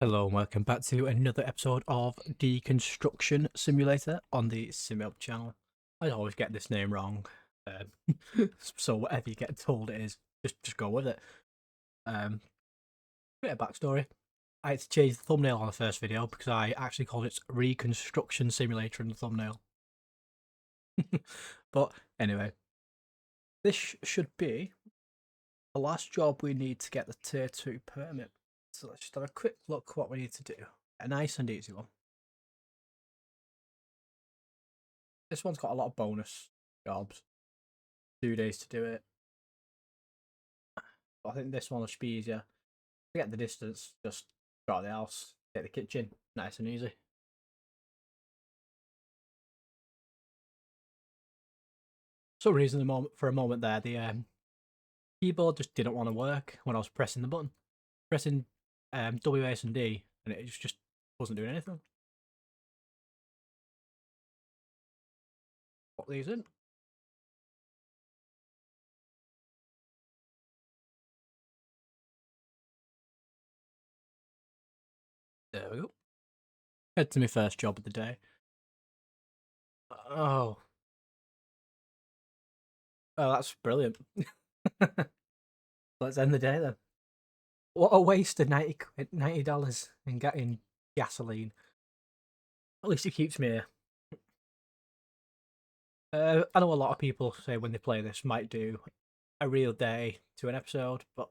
Hello and welcome back to another episode of Deconstruction Simulator on the SimHub channel. I always get this name wrong, so whatever you get told it is, just go with it. Bit of backstory. I had to change the thumbnail on the first video because I actually called it Reconstruction Simulator in the thumbnail. But anyway, this should be the last job we need to get the Tier 2 permit. So let's just have a quick look what we need to do. A nice and easy one. This one's got a lot of bonus jobs. 2 days to do it. But I think this one will be easier. Forget the distance, just go out of the house, get the kitchen, nice and easy. For some reason, for a moment there, the keyboard just didn't want to work when I was pressing the button. Pressing W, A, and D, and it just wasn't doing anything. Put these in. There we go. Head to my first job of the day. Oh. Oh, that's brilliant. Let's end the day then. What a waste of $90 in getting gasoline. At least it keeps me here. I know a lot of people say when they play this might do a real day to an episode, but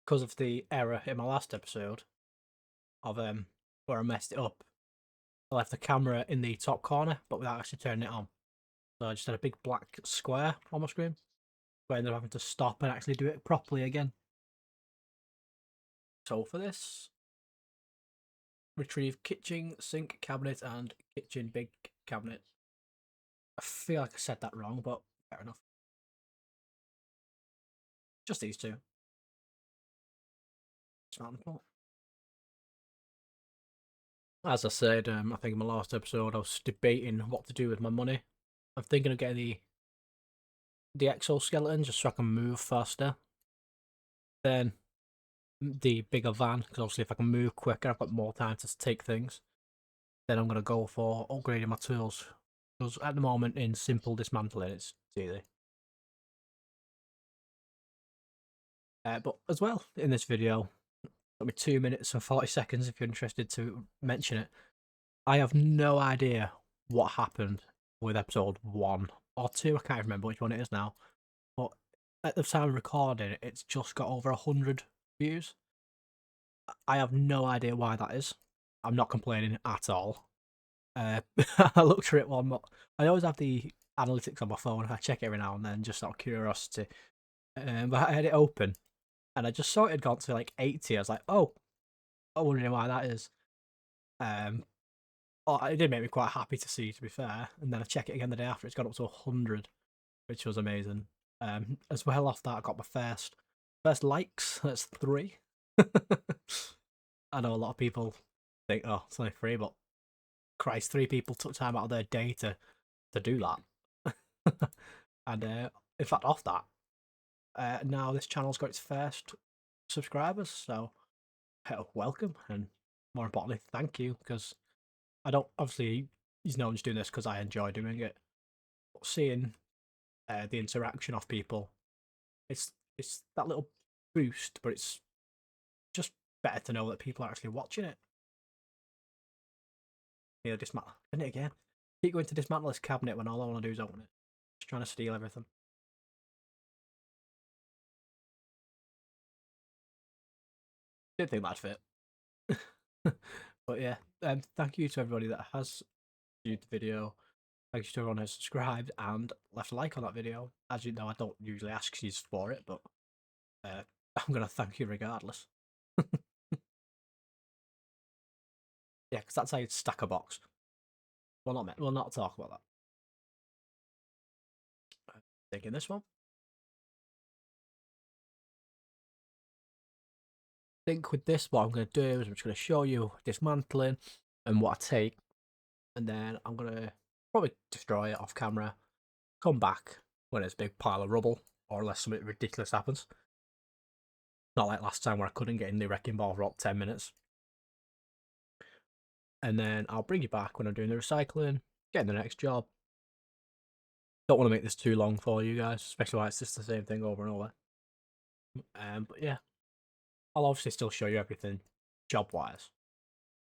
because of the error in my last episode of where I messed it up, I left the camera in the top corner, but without actually turning it on. So I just had a big black square on my screen. So I ended up having to stop and actually do it properly again. So for this, retrieve kitchen, sink, cabinet, and kitchen big cabinet. I feel like I said that wrong, but fair enough. Just these two. As I said, I think in my last episode, I was debating what to do with my money. I'm thinking of getting the exoskeleton just so I can move faster. Then the bigger van, because obviously if I can move quicker, I've got more time to take things. Then I'm going to go for upgrading my tools. Because at the moment, in simple dismantling, it's easy. But as well, in this video, it'll be 2 minutes and 40 seconds if you're interested to mention it. I have no idea what happened with episode 1 or 2. I can't remember which one it is now. But at the time of recording, it's just got over 100 views. I have no idea why that is. I'm not complaining at all. I looked for it one, but I always have the analytics on my phone. I check it every now and then, just out of curiosity. But I had it open, and I just saw it had gone to like 80. I was like, oh, I'm wondering why that is. It did make me quite happy to see, to be fair. And then I check it again the day after, it's got up to 100, which was amazing. As well off that, I got my first likes. That's 3. I know a lot of people think, oh, it's only 3, but Christ, 3 people took time out of their day to do that. And in fact, off that, now this channel's got its first subscribers, so welcome, and more importantly, thank you, because I don't, obviously, you know, I'm just doing this because I enjoy doing it. But seeing the interaction of people, it's that little boost, but it's just better to know that people are actually watching it. You know, dismantle, isn't it again? Keep going to dismantle this cabinet when all I want to do is open it. Just trying to steal everything. Didn't think that'd fit. But yeah, thank you to everybody that has viewed the video. Thank you to everyone who has subscribed and left a like on that video. As you know, I don't usually ask you for it, but I'm going to thank you regardless. Yeah, because that's how you stack a box. We'll not talk about that. Taking this one. I think with this, what I'm going to do is I'm just going to show you dismantling and what I take, and then I'm going to probably destroy it off camera, come back when it's a big pile of rubble, or unless something ridiculous happens. Not like last time where I couldn't get in the wrecking ball for about 10 minutes. and then I'll bring you back when I'm doing the recycling, getting the next job. Don't want to make this too long for you guys, especially why it's just the same thing over and over. But yeah, I'll obviously still show you everything job-wise,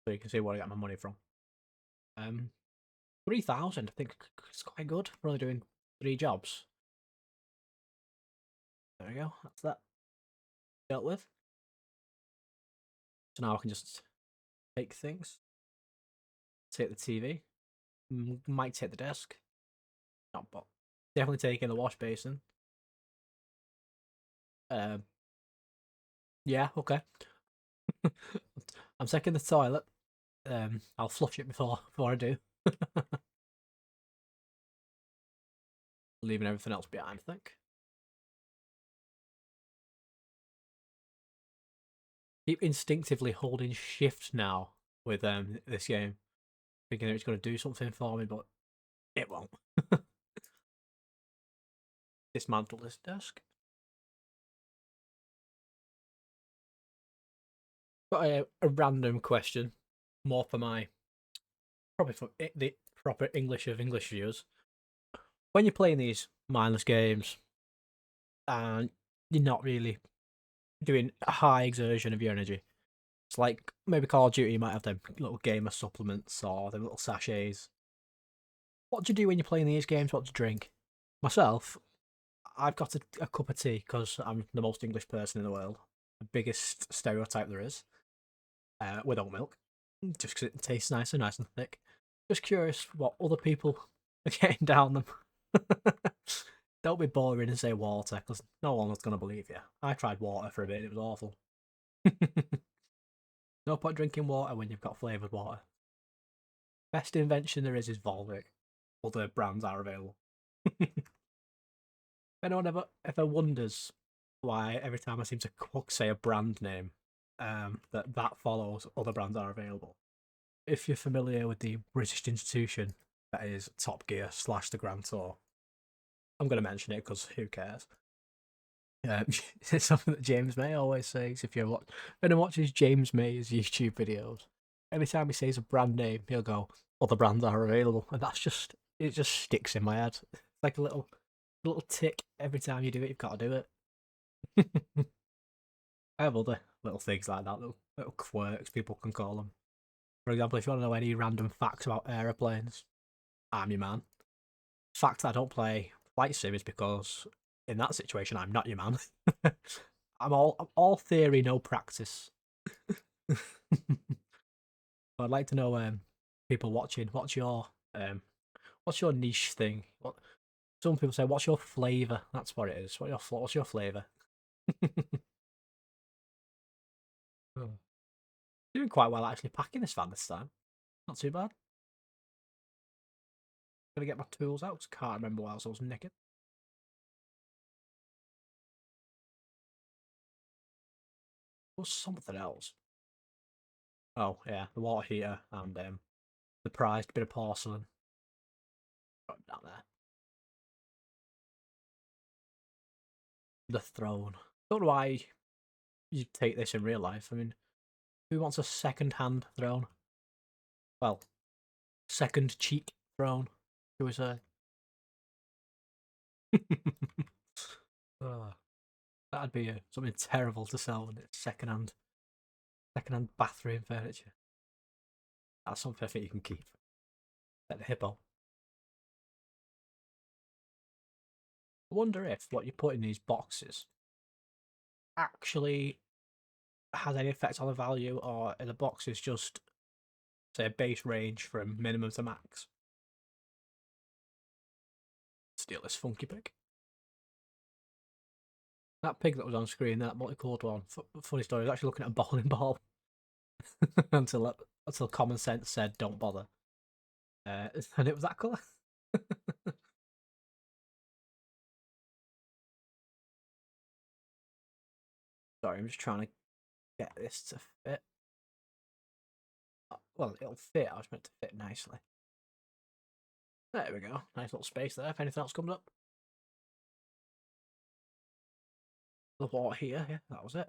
so you can see where I get my money from. 3,000, I think it's quite good. We're only doing 3 jobs. There we go. That's that dealt with. So now I can just take things. Take the TV. Might take the desk. Not, but definitely taking the wash basin. Yeah, okay. I'm taking the toilet. I'll flush it before I do. Leaving everything else behind, I think. Keep instinctively holding shift now with this game, thinking it's going to do something for me, but it won't. Dismantle this desk. Got a random question, more for my probably for the proper English of English viewers. When you're playing these mindless games and you're not really doing a high exertion of your energy, it's like maybe Call of Duty, you might have them little gamer supplements or them little sachets. What do you do when you're playing these games? What do you drink? Myself, I've got a cup of tea because I'm the most English person in the world. The biggest stereotype there is. With oat milk, just because it tastes nice and thick. Just curious what other people are getting down them. Don't be boring and say water, because no one's going to believe you. I tried water for a bit, it was awful. No point drinking water when you've got flavoured water. Best invention there is Volvic. Other brands are available. If anyone ever wonders why every time I seem to say a brand name, that follows other brands are available. If you're familiar with the British institution that is Top Gear / the Grand Tour, I'm going to mention it because who cares? It's something that James May always says. If anyone watches James May's YouTube videos, every time he says a brand name, he'll go, "Other brands are available," and it just sticks in my head. It's like a little tick every time you do it. You've got to do it. I have other little things like that, little quirks people can call them. For example, if you want to know any random facts about aeroplanes, I'm your man. Fact that I don't play flight sim is because in that situation I'm not your man. I'm all theory, no practice. I'd like to know, people watching, what's your niche thing? Some people say, what's your flavour? That's what it is. What's your flavour? Oh. Doing quite well actually packing this van this time. Not too bad. Gonna get my tools out. Can't remember what else I was nicking. Or something else. Oh yeah, the water heater and the prized bit of porcelain. Got it down there. The throne. Don't know why you take this in real life. I mean, who wants a second-hand throne? Well, second cheek throne, shall we say? Oh, that'd be something terrible to sell, wouldn't it? Second-hand bathroom furniture. That's something I think you can keep. Like the hippo. I wonder if what you put in these boxes actually has any effect on the value, or are the boxes just, say, a base range from minimum to max? Steal this funky pig. That pig that was on screen, that multicoloured one, funny story, I was actually looking at a bowling ball until common sense said don't bother. And it was that colour. Sorry, I'm just trying to get this to fit. Well, it'll fit, I was meant to fit nicely. There we go, nice little space there if anything else comes up. The water here, yeah, that was it.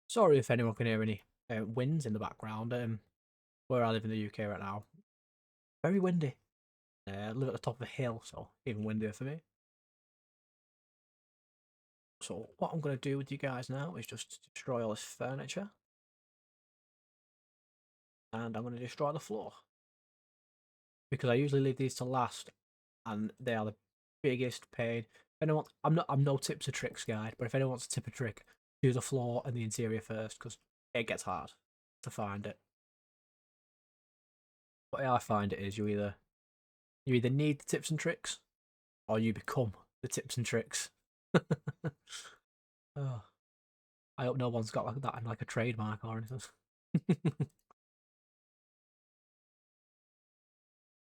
Sorry if anyone can hear any winds in the background. Where I live in the UK right now, very windy. I live at the top of a hill, so even windier for me. So what I'm going to do with you guys now is just destroy all this furniture. And I'm going to destroy the floor. Because I usually leave these to last, and they are the biggest pain. If anyone, I'm no tips or tricks guide, but if anyone wants a tip or trick, do the floor and the interior first, because it gets hard to find it. But how I find it is you either need the tips and tricks, or you become the tips and tricks. Oh, I hope no one's got like that in like a trademark or anything.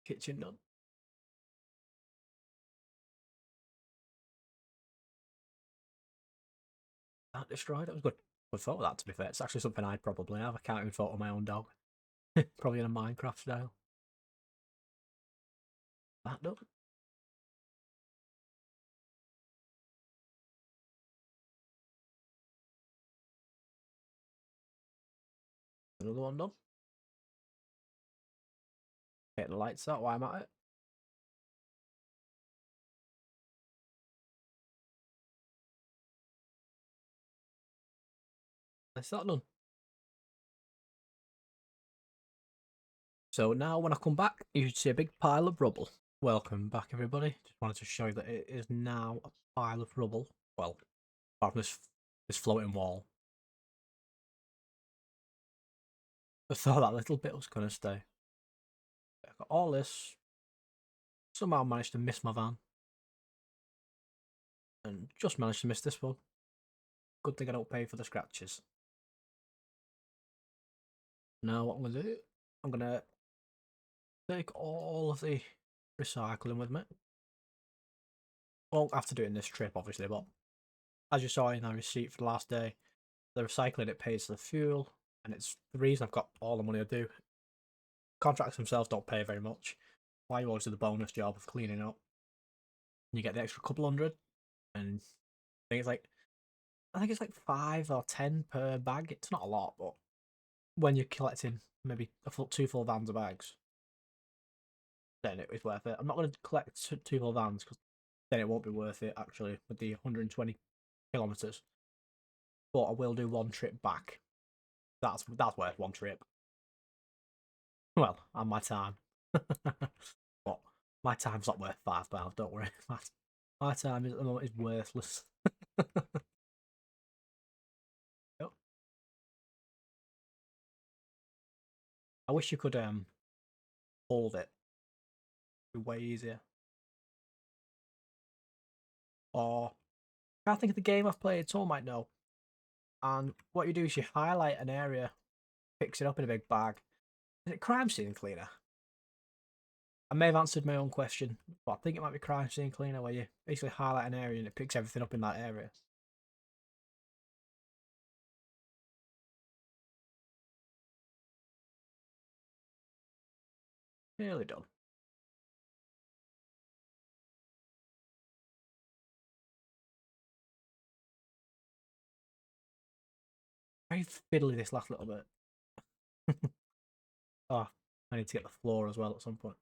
Kitchen done. That destroyed. That was good. Good photo. That to be fair, it's actually something I'd probably have. I can't even photo my own dog. Probably in a Minecraft style. That done. Another one done. Get the lights out while I'm at it. That's that done. So now when I come back, you should see a big pile of rubble. Welcome back, everybody. Just wanted to show you that it is now a pile of rubble. Well, apart from this floating wall. I thought that little bit was going to stay. I got all this. Somehow managed to miss my van. And just managed to miss this one. Good thing I don't pay for the scratches. Now what I'm going to do, I'm going to take all of the recycling with me. Won't have to do it in this trip, obviously, but as you saw in our receipt for the last day, the recycling it pays for the fuel, and it's the reason I've got all the money I do. Contracts themselves don't pay very much. Why you always do the bonus job of cleaning up. You get the extra couple hundred, and I think it's like 5 or 10 per bag. It's not a lot, but when you're collecting maybe two full vans of bags, then it is worth it. I'm not going to collect two full vans because then it won't be worth it actually with the 120 kilometers. But I will do one trip back. That's worth one trip. Well, and my time. But my time's not worth £5. Don't worry. My time is at the moment is worthless. Yep. I wish you could hold it. It'd be way easier. Or I can't think of the game I've played. Someone might know. And what you do is you highlight an area, fix it up in a big bag. Is it crime scene cleaner? I may have answered my own question, but I think it might be crime scene cleaner where you basically highlight an area and it picks everything up in that area. Nearly done. Very fiddly this last little bit. Oh, I need to get the floor as well at some point.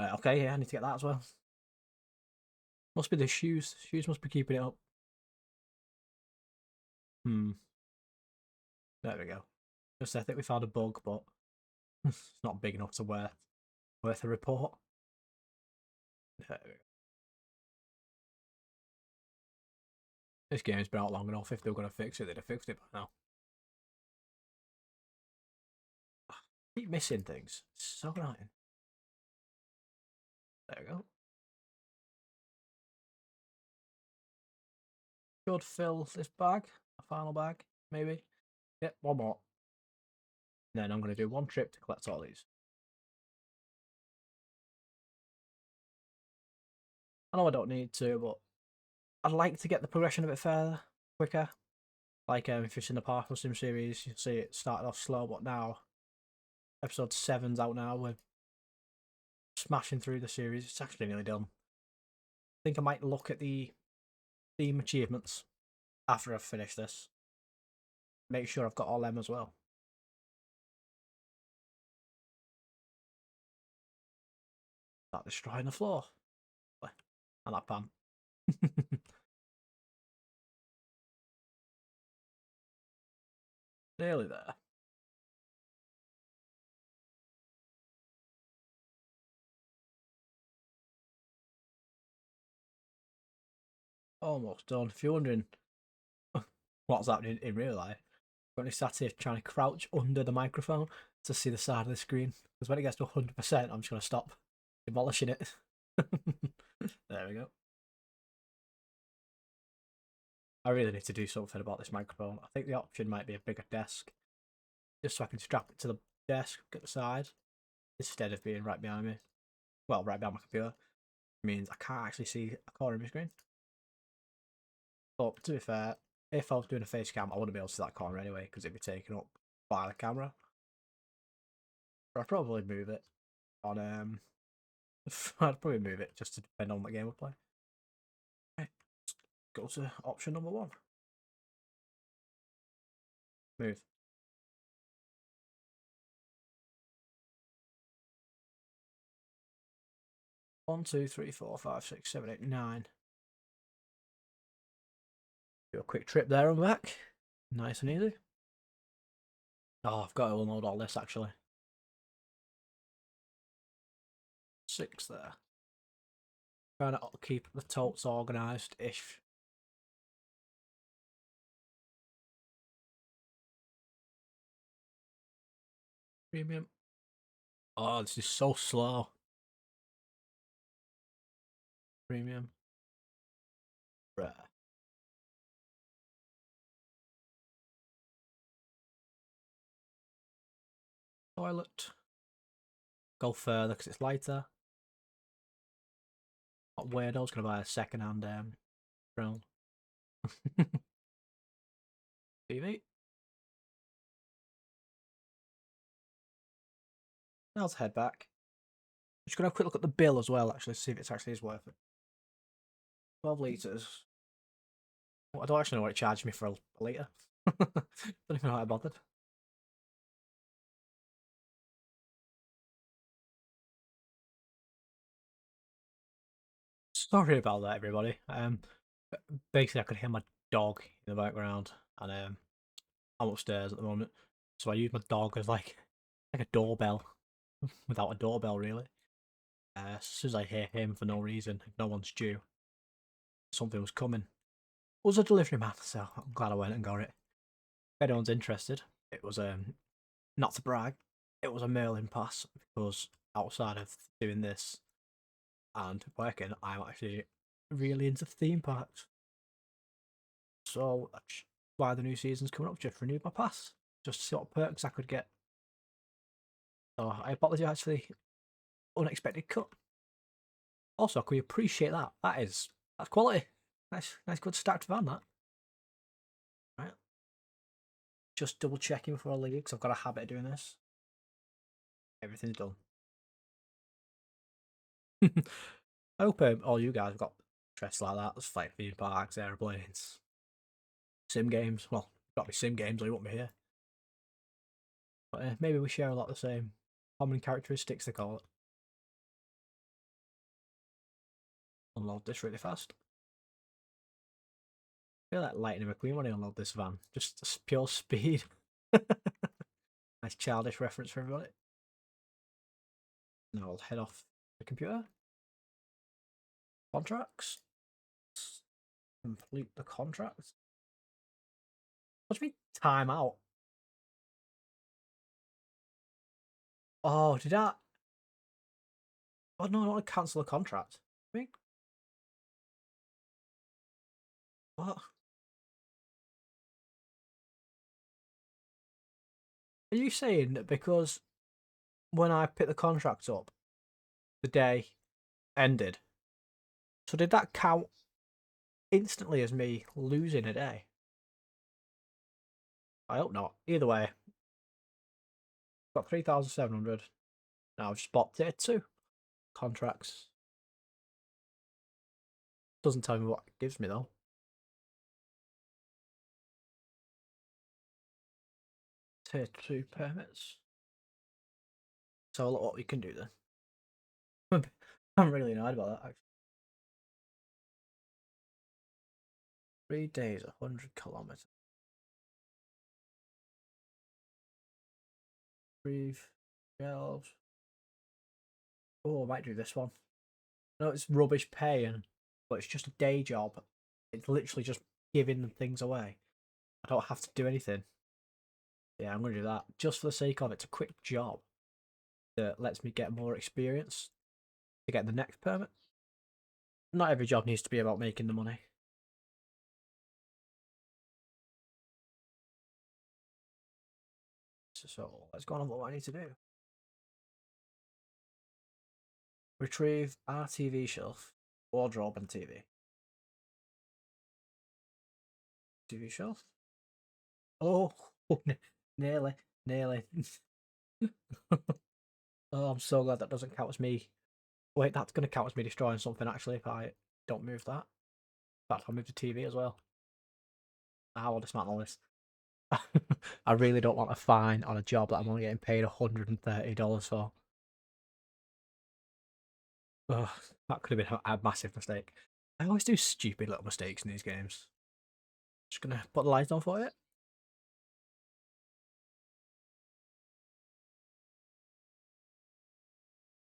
Okay, yeah, I need to get that as well. Must be the shoes. Shoes must be keeping it up. There we go. Just I think we found a bug, but it's not big enough to worth a report. There we go. This game's been out long enough. If they were going to fix it, they'd have fixed it by now. Keep missing things. It's so annoying. There we go. Should fill this bag. A final bag, maybe. Yep, one more. And then I'm going to do one trip to collect all these. I know I don't need to, but I'd like to get the progression a bit further, quicker. Like if it's in the Parcel Sim series, you see it started off slow, but now episode 7's out now. We're smashing through the series. It's actually nearly done. I think I might look at the theme achievements after I've finished this. make sure I've got all them as well. Start destroying the floor. And that pan. Nearly there. Almost done. If you're wondering what's happening in real life, I'm only sat here trying to crouch under the microphone to see the side of the screen. Because when it gets to 100%, I'm just going to stop demolishing it. There we go. I really need to do something about this microphone. I think the option might be a bigger desk, just so I can strap it to the desk at the side instead of being right behind me. Well, right behind my computer. It means I can't actually see a corner of my screen. But to be fair, if I was doing a face cam, I wouldn't be able to see that corner anyway because it'd be taken up by the camera. But I'd probably move it on. I'd probably move it just to depend on what game we play. Okay, go to option number 1. Move. 1, 2, 3, 4, 5, 6, 7, 8, 9. Do a quick trip there and back. Nice and easy. Oh, I've got to unload all this actually. 6 there. Trying to keep the totes organised-ish. Premium. Oh, this is so slow. Premium. Rare. Toilet. Go further because it's lighter. What weirdo's gonna buy a second-hand drone? TV. Now let's head back. Just gonna have a quick look at the bill as well, actually, see if it's actually is worth it. 12 litres. Well, I don't actually know what it charged me for a litre. Don't even know how I bothered. Sorry about that, everybody. Basically, I could hear my dog in the background, and I'm upstairs at the moment, so I use my dog as like a doorbell, without a doorbell really. As soon as I hear him for no reason, if no one's due, something was coming. It was a delivery man, so I'm glad I went and got it. If anyone's interested, it was not to brag, it was a Merlin pass because outside of doing this and working, I'm actually really into theme parks. So that's why the new season's coming up, just renewed my pass, just to see what perks I could get. So I apologise for the unexpected cut. Also, can we appreciate that? That's quality. Nice good stacked van, that. Right. Just double checking before I leave because I've got a habit of doing this. Everything's done. I hope all you guys have got interests like that. There's like theme parks, airplanes, sim games. Well, got to be sim games or you won't be here. But maybe we share a lot of the same common characteristics, they call it. Unload this really fast. I feel like Lightning McQueen when I unload this van. Just pure speed. Nice childish reference for everybody. Now I'll head off the computer. Contracts. Complete the contract. What do you mean time out? Oh, did that? Oh no, I don't want to cancel a contract. I mean, what? Are you saying that because when I picked the contract up, the day ended? So did that count instantly as me losing a day? I hope not. Either way, got 3,700. Now I've just bopped it too. Contracts. Doesn't tell me what it gives me though. Tier 2 permits. So look what we can do then. I'm really annoyed about that, actually. 3 days, 100 kilometers. Breathe. Shelves. Oh, I might do this one. No, it's rubbish paying, but it's just a day job. It's literally just giving them things away. I don't have to do anything. Yeah, I'm going to do that just for the sake of it. It's a quick job that lets me get more experience to get the next permit. Not every job needs to be about making the money. So let's go on and what I need to do. Retrieve RTV shelf, wardrobe and TV. TV shelf. Oh, nearly, nearly. Oh, I'm so glad that doesn't count as me. Wait, that's going to count as me destroying something actually if I don't move that. In fact, I'll move the TV as well. I will dismantle this. I really don't want a fine on a job that I'm only getting paid $130 for. Ugh, that could have been a massive mistake. I always do stupid little mistakes in these games. Just gonna put the lights on for it.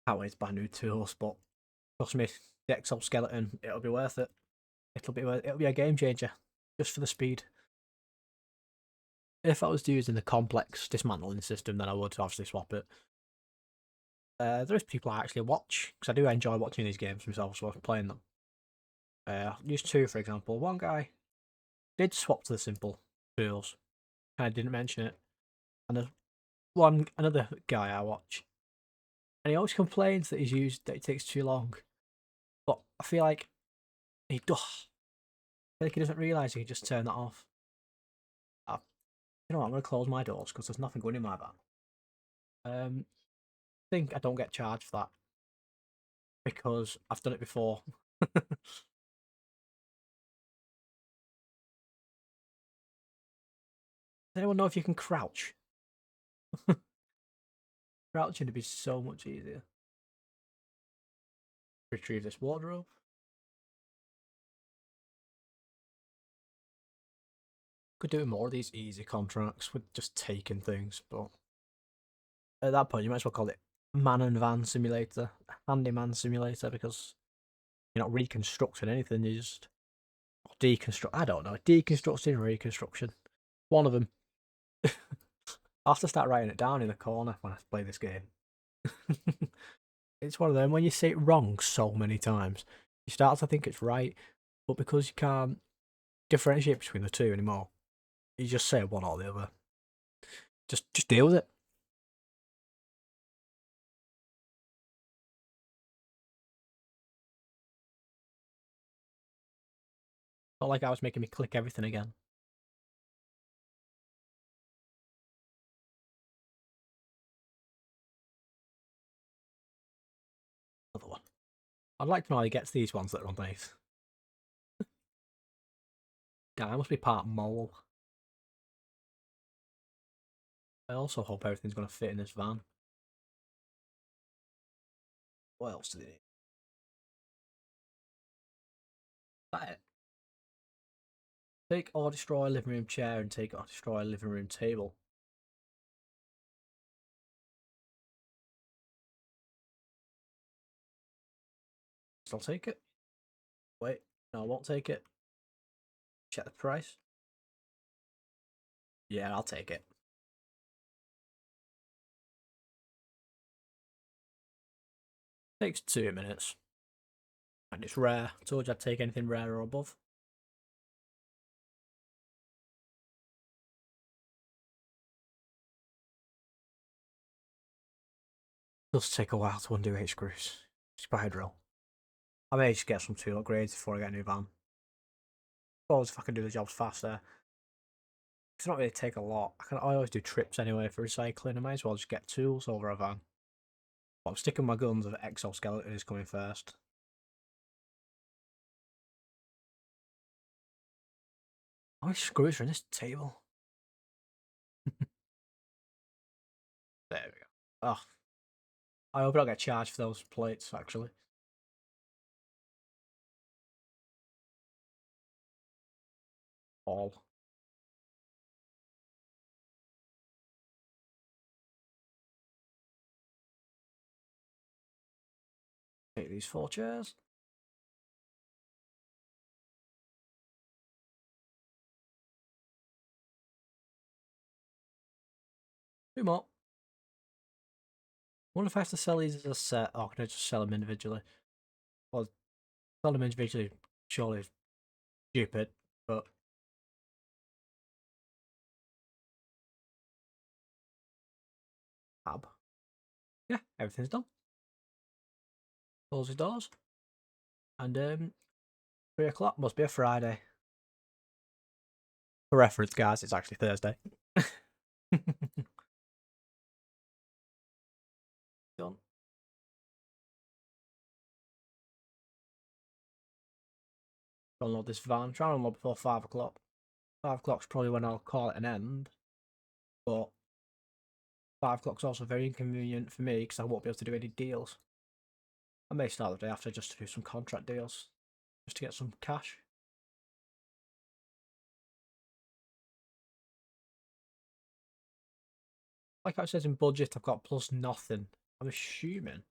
Can't wait to buy new tools, but trust me, the exoskeleton, it'll be worth it. It'll be a game changer, just for the speed. If I was using the complex dismantling system, then I would obviously swap it. There's people I actually watch, because I do enjoy watching these games myself, so I'm playing them. Use two, for example. One guy did swap to the simple tools. I didn't mention it. And there's another guy I watch, and he always complains that that it takes too long. But I feel like he does. I feel like he doesn't realise he can just turn that off. You know what, I'm going to close my doors because there's nothing going in my van. I think I don't get charged for that because I've done it before. Does anyone know if you can crouch? Crouching would be so much easier. Retrieve this wardrobe. Could do more of these easy contracts with just taking things, but at that point you might as well call it man and van simulator, handyman simulator, because you're not reconstructing anything, you just deconstruct. I don't know, deconstructing, reconstruction. One of them. I'll have to start writing it down in the corner when I play this game. It's one of them, when you say it wrong so many times, you start to think it's right, but because you can't differentiate between the two anymore, you just say one or the other. Just deal with it. Not like I was making me click everything again. Another one. I'd like to know how he gets these ones that are underneath. Guy, I must be part mole. I also hope everything's going to fit in this van. What else do they need? That it? Take or destroy living room chair and take or destroy living room table. I'll take it. Wait, no, I won't take it. Check the price. Yeah, I'll take it. Takes 2 minutes. And it's rare. I told you I'd take anything rare or above. Does take a while to undo 8 screws. Spider drill. I may just get some tool upgrades before I get a new van. Suppose if I can do the jobs faster. It's not really take a lot. I always do trips anyway for recycling. I might as well just get tools over a van. But I'm sticking my guns of exoskeleton is coming first. How many screws are in this table? There we go. Oh, I hope I don't get charged for those plates, actually. All. Take these 4 chairs. Two more. I wonder if I have to sell these as a set, or can I just sell them individually? Well, sell them individually surely is stupid, but tab. Yeah, everything's done. Close the doors. And 3 o'clock must be a Friday. For reference, guys, it's actually Thursday. Done. Unload this van. Try and unload before 5 o'clock. 5 o'clock's probably when I'll call it an end. But 5 o'clock's also very inconvenient for me because I won't be able to do any deals. I may start the day after just to do some contract deals. Just to get some cash. Like I says in budget, I've got plus nothing. I'm assuming.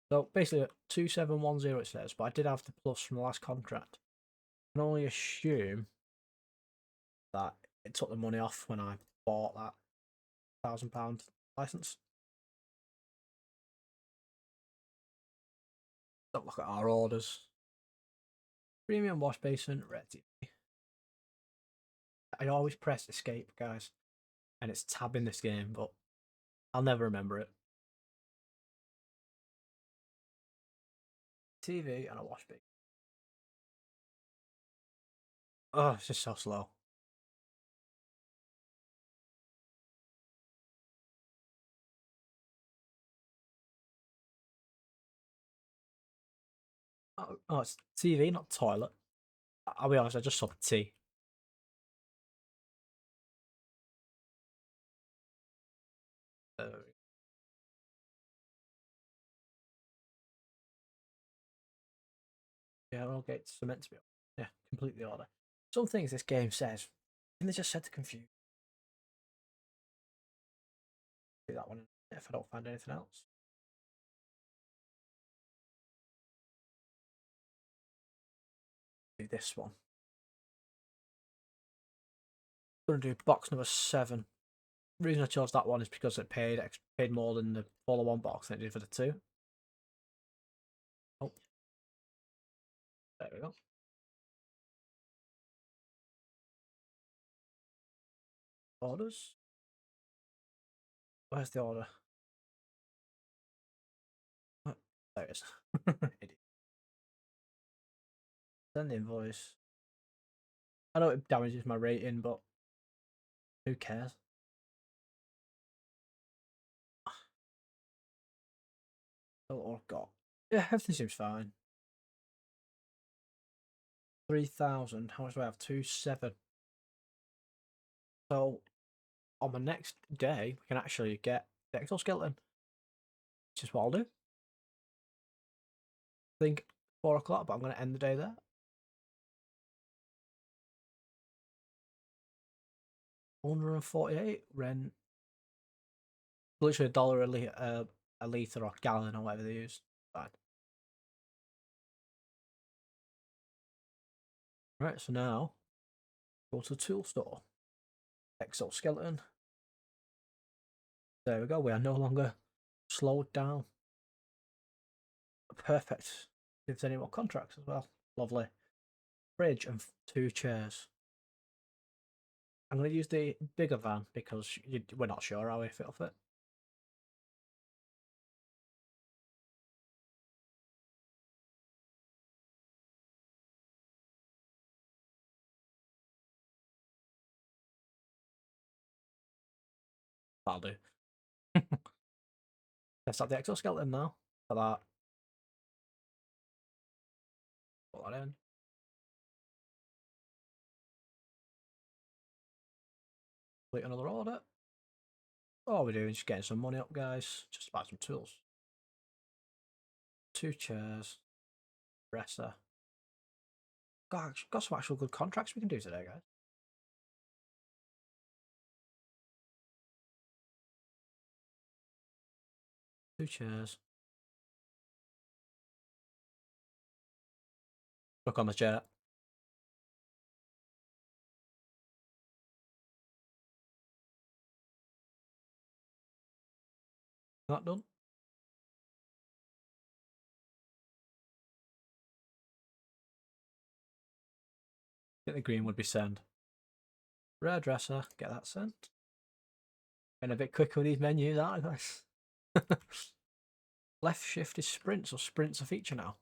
So basically, 2710 it says, but I did have the plus from the last contract. I can only assume that it took the money off when I bought that £1,000 license. Don't look at our orders. Premium wash basin, ready. I always press escape, guys, and it's tab in this game, but I'll never remember it. TV and a wash basin. Oh, it's just so slow. Oh, it's TV, not toilet. I'll be honest, I just saw the T. Uh, yeah, all gates are meant to be. Yeah, completely order. Some things this game says, and they just said to confuse. Do that one if I don't find anything else. Do this one. I'm gonna do box number 7. The reason I chose that one is because it paid more than the Follow One box than it did for the 2. Oh, there we go. Orders. Where's the order? Oh, there it is. Send the invoice. I know it damages my rating, but who cares? Oh, I've got. Yeah, everything seems fine. 3,000. How much do I have? 2,700. So on the next day, we can actually get the exoskeleton, which is what I'll do. I think 4 o'clock, but I'm going to end the day there. 148 rent. Literally $1 a litre or gallon or whatever they use. Fine. Right, so now go to the tool store. Exoskeleton. There we go. We are no longer slowed down. Perfect. Gives any more contracts as well. Lovely. Fridge and 2 chairs. I'm going to use the bigger van because we're not sure, are we, if it'll fit? That'll do. Let's have the exoskeleton now. For that. Put that in. Complete another order. all we're doing is just getting some money up, guys. Just buy some tools. 2 chairs. Dresser. Gosh, got some actual good contracts we can do today, guys. Two chairs. Look on the chair. That done. I think the green would be sent. Rare dresser, get that sent. And a bit quicker with these menus, aren't I, guys? Left shift is sprint, so sprint's a feature now.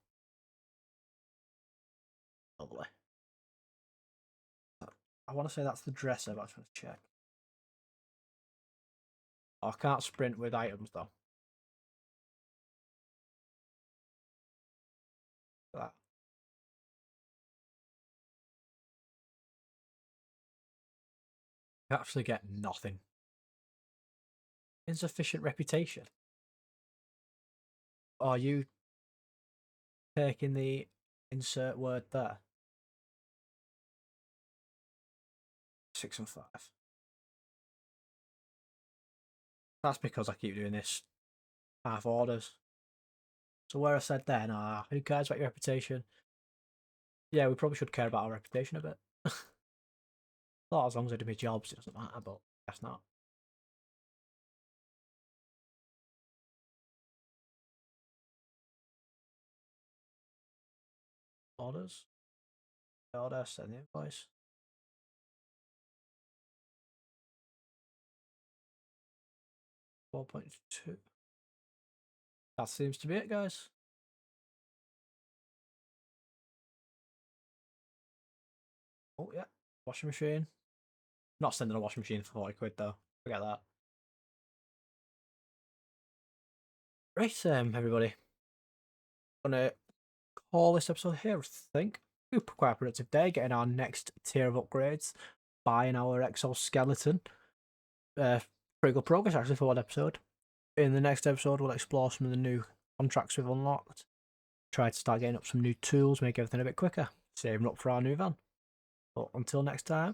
Lovely. I want to say that's the dresser, but I'm trying to check. Oh, I can't sprint with items though. That. You actually get nothing. Insufficient reputation. Are you taking the insert word there? 6 and 5. That's because I keep doing this half orders. So where I said then, who cares about your reputation? Yeah, we probably should care about our reputation a bit. Thought as long as I do my jobs, it doesn't matter, but guess not. Orders. Order, send the invoice. 4.2. That seems to be it, guys. Oh, yeah. Washing machine. Not sending a washing machine for 40 quid, though. Forget that. Right, everybody. I'm going to call this episode here, I think. Quite a productive day, getting our next tier of upgrades, buying our exoskeleton. Pretty good progress, actually, for one episode. In the next episode, we'll explore some of the new contracts we've unlocked. Try to start getting up some new tools, make everything a bit quicker. Saving up for our new van. But until next time,